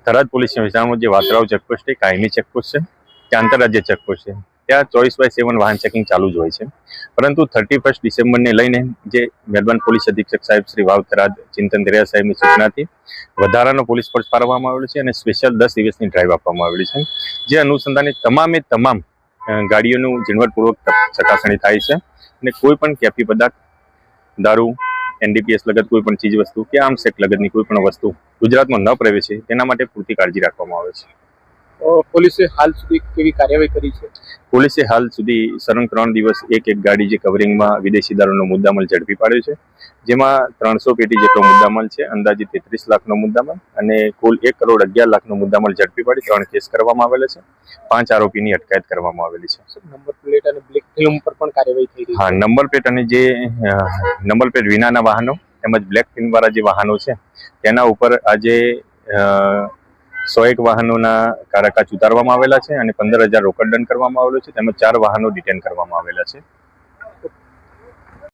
થરાદ પોલીસના વિસ્તારમાં જે વાત્રાઓ ચેકપોસ્ટ છે કાયમી ચેકપોસ્ટ છે કે આંતરરાજ્ય ચેકપોસ્ટ છે ત્યાં 24/7 વાહન ચેકિંગ ચાલુ જ હોય છે. પરંતુ 31 ડિસેમ્બરને લઈને જે મહેરબાન પોલીસ અધિક્ષક સાહેબ શ્રી વાવ થરાદ ચિંતન દરિયા સાહેબની સૂચનાથી વધારાનો પોલીસ ફોર્સ ફાળવવામાં આવેલો છે અને સ્પેશિયલ 10 દિવસની ડ્રાઈવ આપવામાં આવેલી છે. જે અનુસંધાને તમામ ગાડીઓનું ઝીણવટપૂર્વક ચકાસણી થાય છે અને કોઈ પણ કેફી પદાર્થ, દારૂ, NDPS લગત કોઈ પણ ચીજ વસ્તુ કે આર્મ્સ એક્ટ લગતની કોઈ પણ વસ્તુ ગુજરાતમાં ન પ્રવેશે તેના માટે પૂરતી કાળજી રાખવામાં આવે છે. પોલીસે હાલ સુધી કેવી કાર્યવાહી કરી છે? પોલીસે હાલ સુધી સળંગ 3 દિવસ એક ગાડી જે કવરિંગમાં વિદેશી દારૂનો મુદ્દામાલ ઝડપી પાડ્યો છે, જેમાં 300 પેટી જેટલો મુદ્દામાલ છે, અંદાજિત 33 લાખનો મુદ્દામાલ અને કુલ 1,11,00,000નો મુદ્દામાલ ઝડપી પાડી 3 કેસ કરવામાં આવેલા છે. 5 આરોપીની અટકાયત કરવામાં આવેલી છે. નંબર પ્લેટ અને બ્લેક ફિલ્મ પર પણ કાર્યવાહી થઈ રહી છે. હા, નંબર પ્લેટ અને જે નંબર પ્લેટ વિનાના વાહનો તેમજ બ્લેક ફિલ્મ વાળા જે વાહનો છે તેના ઉપર આજે 101 વાહનોના કારાકાચ ઉતારવામાં આવેલા છે અને 15,000 રોકડ દંડ કરવામાં આવેલો છે તેમજ 4 વાહનો ડિટેન કરવામાં આવેલા છે.